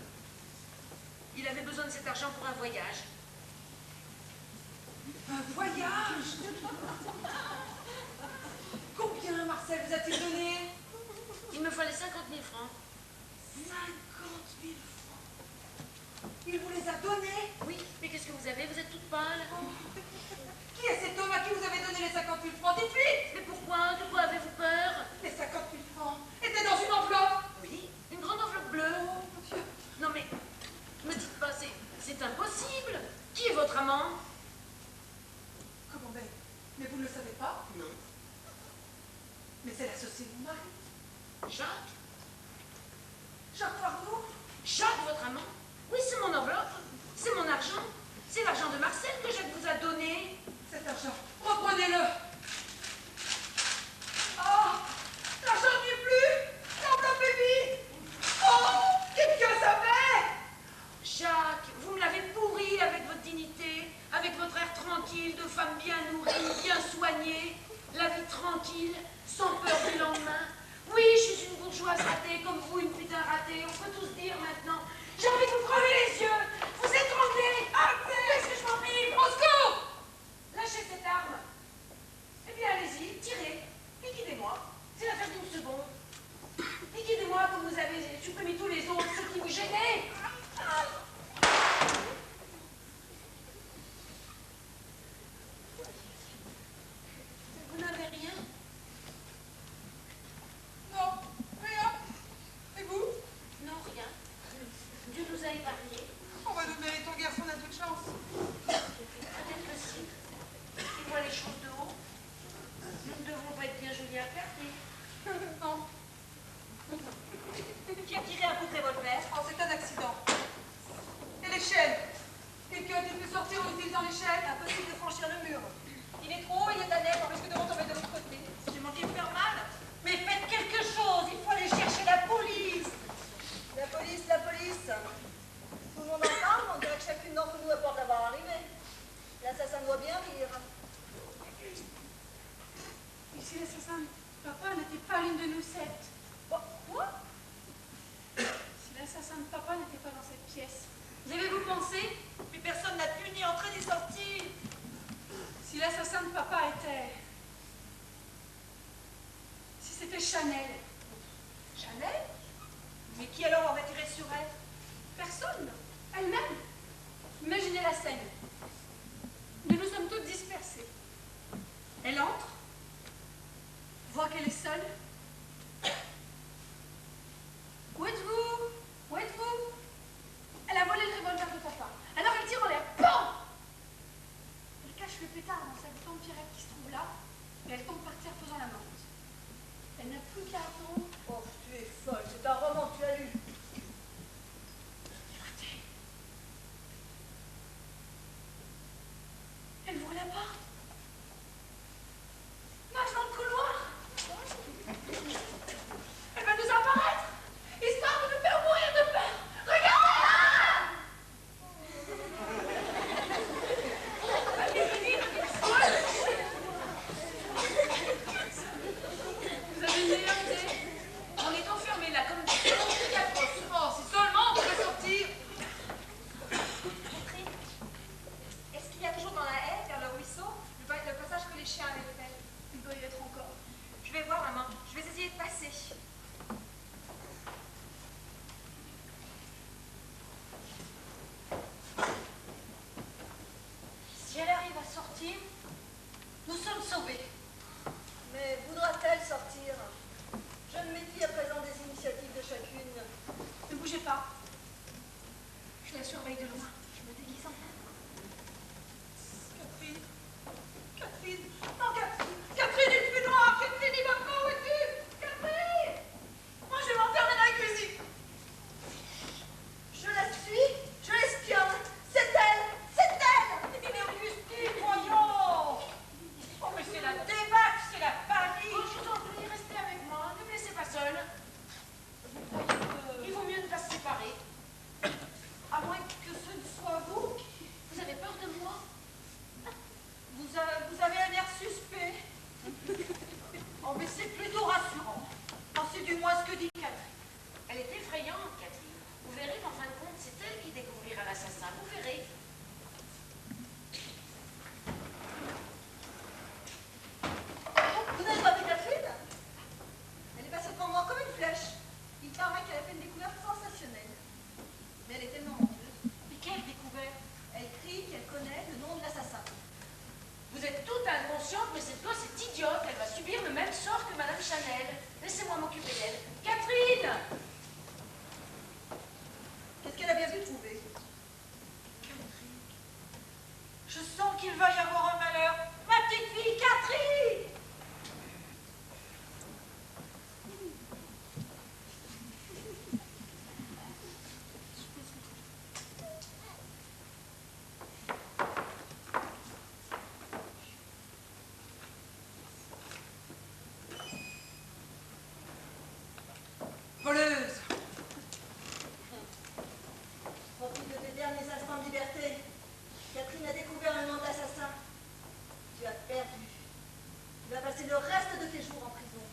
Speaker 2: Il avait besoin de cet argent pour un voyage.
Speaker 1: Un voyage? Combien Marcel vous a-t-il donné?
Speaker 2: Il me fallait 50 000 francs.
Speaker 1: 50 000 francs. Il vous les a donnés?
Speaker 2: Oui, mais qu'est-ce que vous avez? Vous êtes toute pâle.
Speaker 1: Qui est cet homme à qui vous avez donné les 50 000 francs? Dites-lui!
Speaker 2: Mais pourquoi? De quoi avez-vous peur?
Speaker 1: Les 50 000 francs étaient dans une enveloppe.
Speaker 2: Oui, une grande enveloppe bleue.
Speaker 1: Oh mon Dieu.
Speaker 2: Non mais, ne me dites pas, c'est impossible. possible. Qui est votre amant?
Speaker 1: Comment, mais vous ne le savez pas?
Speaker 2: Non.
Speaker 1: Mais c'est l'associé de mon mari.
Speaker 2: Jacques?
Speaker 1: Jacques Fardeau?
Speaker 2: Jacques, votre amant? Oui, c'est mon enveloppe. C'est mon argent. C'est l'argent de Marcel que Jacques vous a donné.
Speaker 1: Cet argent, reprenez-le. Oh, l'argent n'y est plus. L'enveloppe est vide. Oh, qu'est-ce que ça fait?
Speaker 2: Jacques, vous me l'avez pourri avec votre dignité, avec votre air tranquille de femme bien nourrie, bien soignée, la vie tranquille, sans peur du lendemain. Oui, je suis une bourgeoise ratée, comme vous, une putain ratée, on peut tous dire maintenant. J'ai envie de vous crever les yeux, vous étranglez. Qu'est-ce que je m'en prive?
Speaker 1: Au secours!
Speaker 2: Lâchez cette arme. Eh bien, allez-y, tirez, liquidez-moi. C'est l'affaire d'une seconde. Liquidez-moi comme vous avez supprimé tous les autres, ceux qui vous gênaient. Vous n'avez rien?
Speaker 1: Non, rien. Et vous?
Speaker 2: Non, rien. Dieu nous a épargnés.
Speaker 1: On va nous mériter ton garçon, on a toute chance.
Speaker 2: Peut-être que si. Il voit les choses de haut. Nous ne devons pas être bien jolis à regarder.
Speaker 1: Non.
Speaker 6: Qui a tiré un coup de revolver?
Speaker 1: Oh, c'est un accident. Et l'échelle? Quelqu'un a-t-il pu sortir en utilisant l'échelle?
Speaker 6: Impossible de franchir le mur. Il est trop haut, il est à l'air, on risque de retomber de l'autre côté. J'ai manqué de faire mal. Mais faites quelque chose, il faut aller chercher la police. La police, la police. Tout le monde en parle, on dirait que chacune d'entre nous apporte l'avoir arrivé. L'assassin doit bien rire.
Speaker 4: Et si l'assassin de papa n'était pas l'une de nous sept?
Speaker 6: Quoi?
Speaker 4: Si l'assassin de papa n'était pas dans cette pièce?
Speaker 1: Y avez-vous pensé?
Speaker 6: Mais personne n'a pu ni entrer ni sortir.
Speaker 4: Si l'assassin de papa était... Si c'était Chanel?
Speaker 6: Chanel? Mais qui alors aurait tiré sur elle?
Speaker 4: Personne. Elle-même. Imaginez la scène. Nous nous sommes toutes dispersées. Elle entre, voit qu'elle est seule. Où êtes-vous? Où êtes-vous? Elle a volé le revolver de papa. Alors elle tire en l'air. BAM! Elle cache le pétard dans sa grande pierrette qui se trouve là, et elle tombe par terre faisant la morte. Elle n'a plus qu'à attendre.
Speaker 6: Oh, tu es folle, c'est un roman que tu as lu.
Speaker 4: Écoutez. Elle voit la porte. Marche dans le couloir. Elle va nous apparaître, histoire de nous faire mourir de peur. Regardez-la! Vous avez une meilleure idée? On est enfermés là comme des quatre.
Speaker 1: Oh, si seulement on pouvait sortir.
Speaker 6: Catherine, est-ce qu'il y a toujours dans la haie vers le ruisseau Je sens qu'il va y avoir un malheur. Ma petite fille, Catherine!
Speaker 1: Voleuse!
Speaker 7: Profite de tes derniers instants de liberté. Catherine a découvert un nom d'assassin. Tu as perdu. Tu vas passer le reste de tes jours en prison.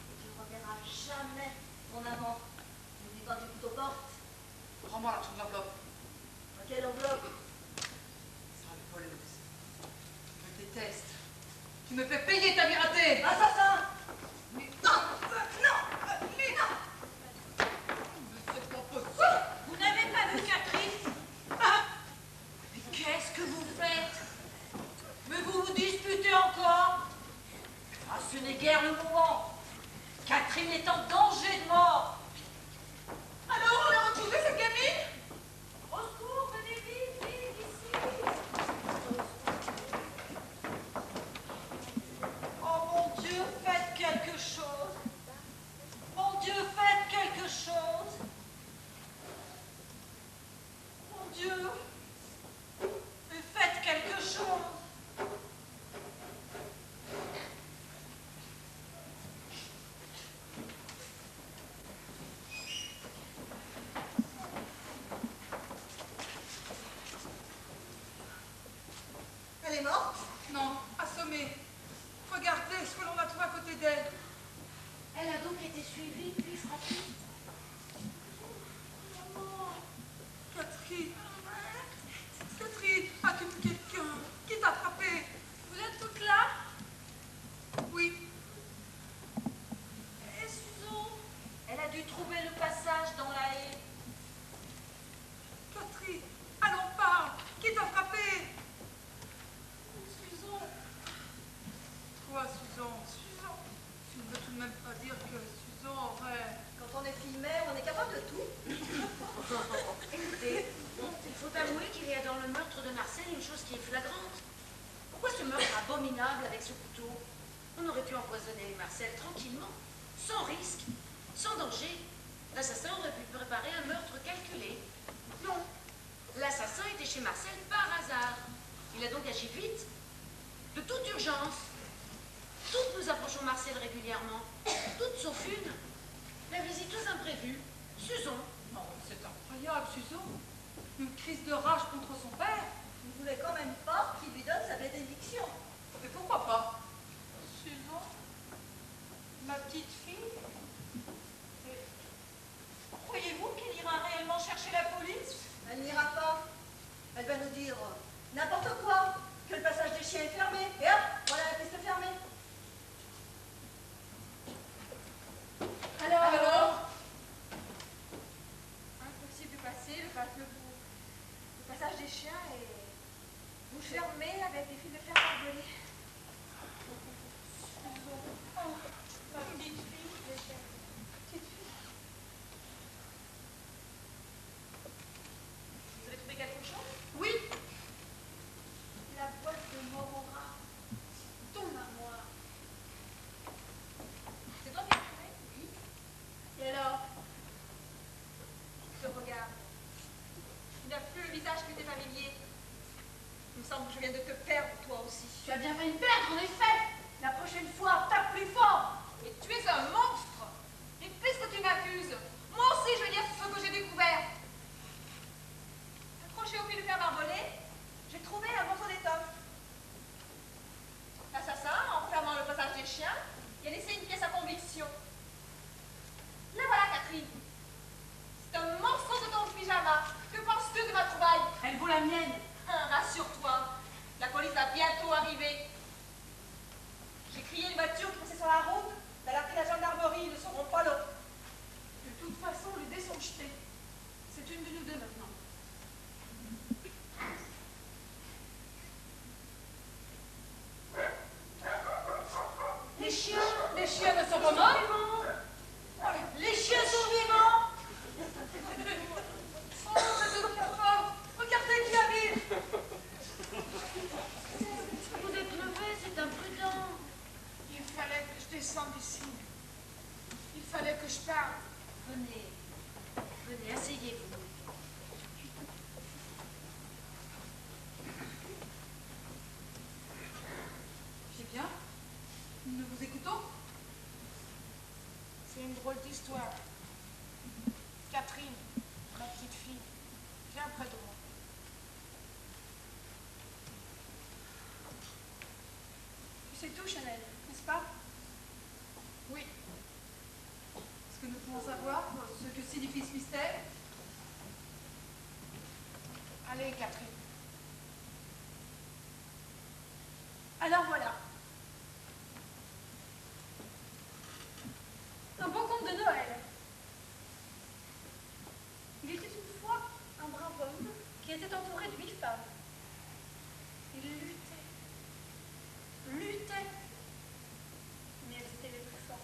Speaker 7: Et tu ne reverras jamais ton amant. N'oublie pas que tu portes.
Speaker 1: Rends-moi l'argent de l'enveloppe.
Speaker 7: Dans quelle enveloppe?
Speaker 1: Sale voleuse. Je te déteste. Tu me fais payer ta vérité!
Speaker 7: Assassin!
Speaker 1: Mais non! Non! Mais non! Mais c'est pas possible!
Speaker 6: Vous n'avez pas vu Catherine? Ah! Mais qu'est-ce que vous faites? Mais vous vous disputez encore? Ah, ce n'est guère le moment. Catherine est en danger de mort.
Speaker 1: Alors, on a retrouvé cette gamine?
Speaker 6: Au secours, venez vite, vite, ici. Oh mon Dieu, faites quelque chose. Mon Dieu, faites quelque chose. Mon Dieu, mais faites quelque chose.
Speaker 7: Elle est morte?
Speaker 1: Non, assommée. Regardez ce que l'on a trouvé à côté d'elle.
Speaker 2: Elle a donc été suivie puis frappée.
Speaker 1: Catherine. Catherine, as-tu vu quelqu'un? Qui t'a frappé?
Speaker 3: Vous êtes toutes là?
Speaker 1: Oui.
Speaker 6: Et Susan, elle a dû trouver le passage dans la haie.
Speaker 1: Catherine, allons parle. Qui t'a frappé?
Speaker 6: Susan,
Speaker 1: Toi, Susan. Susan. Tu ne veux tout de même pas dire que Susan aurait...
Speaker 7: Quand on est filmé, on est capable de tout.
Speaker 2: Écoutez, il faut avouer qu'il y a dans le meurtre de Marcel une chose qui est flagrante. Pourquoi ce meurtre abominable avec ce couteau? On aurait pu empoisonner Marcel tranquillement, sans risque, sans danger. L'assassin aurait pu préparer un meurtre calculé. Non, l'assassin était chez Marcel par hasard. Il a donc agi vite, de toute urgence. Toutes nous approchons Marcel régulièrement, toutes sauf une. La visite aux imprévus, Susan.
Speaker 1: Non, c'est incroyable, Susan. Une crise de rage contre son père.
Speaker 7: Vous ne voulez quand même pas qu'il lui donne sa bénédiction.
Speaker 1: Et pourquoi pas?
Speaker 6: Susan, ma petite fille, croyez-vous qu'elle ira réellement chercher la police?
Speaker 7: Elle n'ira pas. Elle va nous dire n'importe quoi. Que le passage des chiens est fermé. Et hop, voilà la piste fermée.
Speaker 3: Alors? Impossible de passer le passage des chiens est fermé avec des fils de fer barbelés.
Speaker 6: Oh, ma petite fille.
Speaker 2: Vous avez trouvé quelque chose?
Speaker 1: Oui.
Speaker 3: La boîte de Morora. Ton armoire. C'est toi qui as trouvé? Oui. Et alors? Je te regarde. Tu n'as plus le visage qui t'est familier. Il me semble que je viens de te perdre, toi aussi.
Speaker 4: Tu as bien failli me perdre, en effet.
Speaker 3: La prochaine fois, tape plus fort.
Speaker 1: Mais tu es un monstre. Et puisque tu m'accuses, moi aussi je vais dire ce que j'ai découvert.
Speaker 3: Accroché au fil de fer barbelé, j'ai trouvé un morceau d'étoffe. L'assassin, en fermant le passage des chiens, y a laissé une pièce à conviction. La voilà, Catherine. C'est un morceau de ton pyjama. Que penses-tu de ma trouvaille?
Speaker 2: Elle vaut la mienne.
Speaker 3: Rassure-toi, la police va bientôt arriver. J'ai crié une voiture qui passait sur la route. Elle a pris la gendarmerie, ils ne seront pas là.
Speaker 4: De toute façon, les dés sont jetés. C'est une de nous deux maintenant.
Speaker 1: Les chiens ne sont pas morts.
Speaker 6: Les chiens sont vivants.
Speaker 1: Oh, je ne viens pas. Regardez qui arrive.
Speaker 5: autre histoire. Catherine, ma petite fille, viens près de moi.
Speaker 4: Tu sais tout, Chanel, n'est-ce pas?
Speaker 5: Oui,
Speaker 4: Est-ce que nous pouvons savoir ce que signifie ce mystère?
Speaker 5: allez, Catherine.
Speaker 4: Alors voilà. Un beau conte de Noël. Il était une fois un brave homme qui était entouré de 8 femmes. Il luttait, mais elles étaient les plus fortes.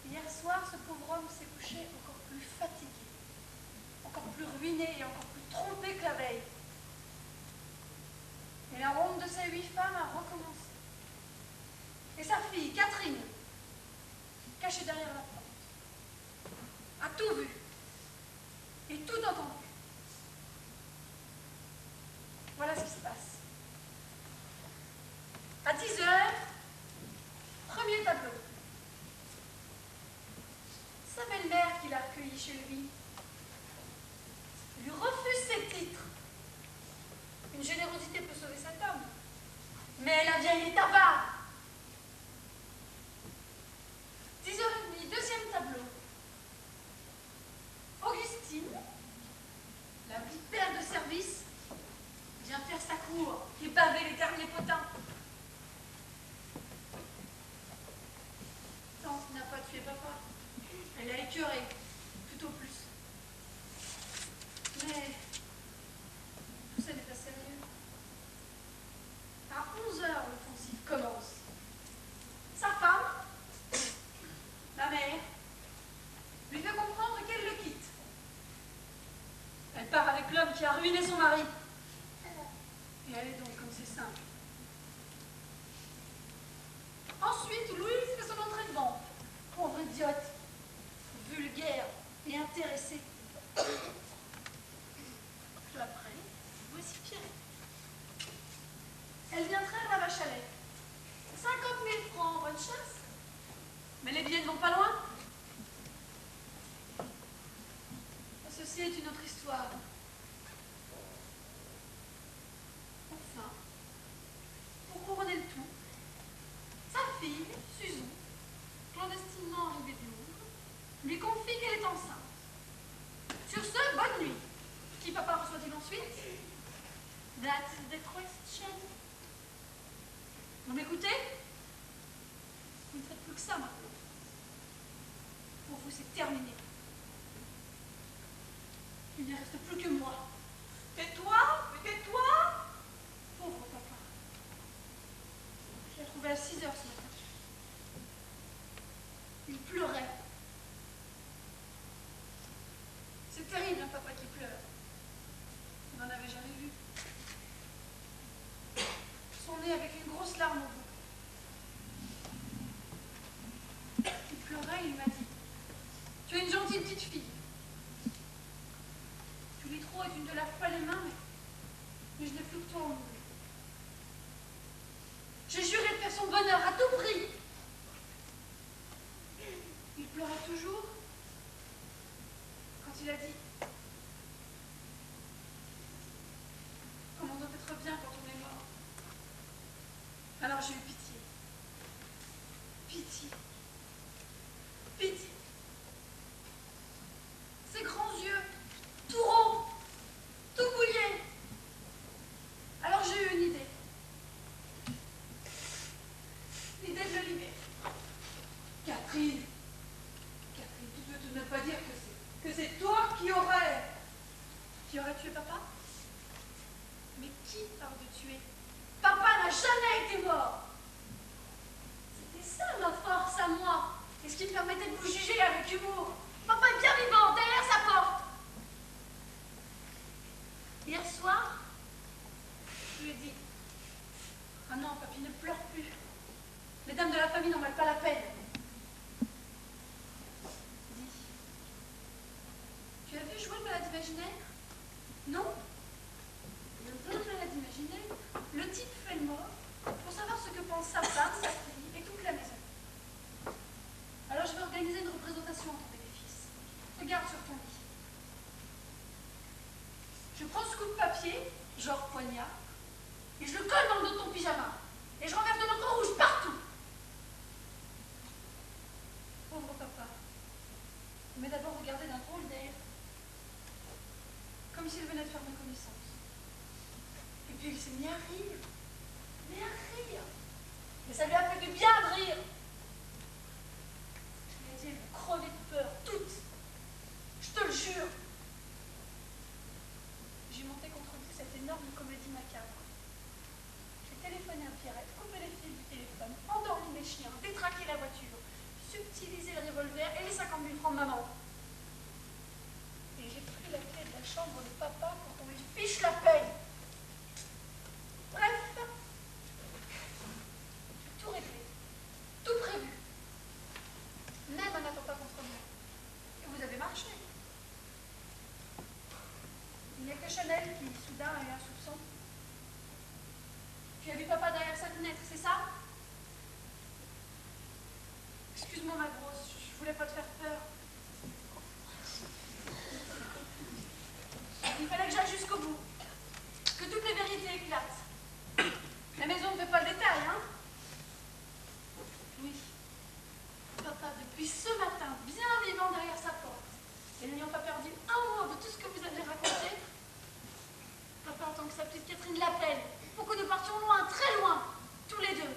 Speaker 4: Hier soir, ce pauvre homme s'est couché encore plus fatigué, encore plus ruiné et encore plus trompé que la veille. Et la ronde de ces 8 femmes a recommencé. Et sa fille, Catherine, cachée derrière la porte, a tout vu et tout entendu. Voilà ce qui se passe. À 10 heures, premier tableau. Sa belle-mère qui l'a accueilli chez lui refuse ses titres. Une générosité peut sauver cet homme. Mais la vieille est avare. 10h30, deuxième tableau. Augustine, la vipère de service, vient faire sa cour et baver les derniers potins. Tante n'a pas tué papa. Elle a écœuré, tout au plus. Mais tout ça n'est pas sérieux. À 11h, l'offensive commence. Sa femme, ma mère, lui fait comprendre qu'elle le quitte. Elle part avec l'homme qui a ruiné son mari. Et elle est donc comme c'est simple. Ensuite, Louise fait son entrée de vente. Pauvre idiote, vulgaire et intéressée. Peu après, voici Pierre. Elle vient traire la vache à lait. 50 000 francs, bonne chasse. Mais les billets ne vont pas loin. Ceci est une autre histoire. Enfin, pour couronner le tout, sa fille, Susan, clandestinement arrivée de Londres, lui confie qu'elle est enceinte. Sur ce, bonne nuit. Qui papa reçoit-il ensuite? That's the question. Vous m'écoutez? Vous ne faites plus que ça maintenant. Pour vous, c'est terminé. Il ne reste plus que moi.
Speaker 6: Tais-toi, mais tais-toi.
Speaker 4: Pauvre papa. Je l'ai trouvé à 6h ce matin. Il pleurait. C'est terrible un papa qui pleure. On n'en avait jamais vu. Son nez avec une grosse larme au bout. Il pleurait et il m'a dit: tu es une gentille petite fille. Julie Trot et tu ne te laves pas les mains, mais je n'ai plus que toi au monde. J'ai juré de faire son bonheur à tout prix. Il pleurait toujours quand il a dit: comme on doit être bien quand on est mort. Alors j'ai eu pitié. Pitié. Pitié. Ses grands yeux, tout ronds, tout mouillés. Alors j'ai eu une idée. L'idée de le libérer. Catherine, tu veux tout de même pas dire que c'est toi qui aurais tué papa? Mais qui parle de tuer? Papa n'a jamais été mort. C'était ça ma force à moi. Et ce qui me permettait de vous juger avec humour. Papa est bien vivant, derrière sa porte. Hier soir, je lui ai dit: ah non, papy, ne pleure plus. Les dames de la famille n'en valent pas la peine. Dis, tu as vu jouer le malade imaginaire? Non? Dans le malade imaginaire, le type fait le mort pour savoir ce que pense sa femme, sa fille et toute la maison. prends ce coup de papier, genre poignard, et je le colle dans le dos de ton pyjama. Et je renverse de l'encre rouge partout. Pauvre papa. Il m'a d'abord regardé d'un drôle d'air. Comme s'il venait de faire ma connaissance. Et puis il s'est mis à rire. Mais à rire. Mais ça lui a fait du bien de rire. Je lui ai dit, vous crevez de peur, toutes. Je te le jure. J'ai monté contre vous cette énorme comédie macabre. J'ai téléphoné à Pierrette, coupé les fils du téléphone, endormi mes chiens, détraqué la voiture, subtilisé le revolver et les 50 000 francs de maman. Et j'ai pris la clé de la chambre de papa pour qu'on lui fiche la paye. Bref, j'ai tout réglé, tout prévu. Même un attentat contre moi. Et vous avez marché. Il n'y a que Chanel qui, soudain, a eu un soupçon. Tu as vu papa derrière sa fenêtre, c'est ça? Excuse-moi, ma grosse, je voulais pas te faire peur. Il fallait que j'aille jusqu'au bout. Que toutes les vérités éclatent. La maison ne fait pas le détail, hein? Oui. Papa, depuis ce matin, bien vivant derrière sa porte, et n'ayant pas perdu un mot de tout ce que vous avez raconté, papa, en tant que sa petite Catherine l'appelle, pour que nous partions loin, très loin, tous les deux.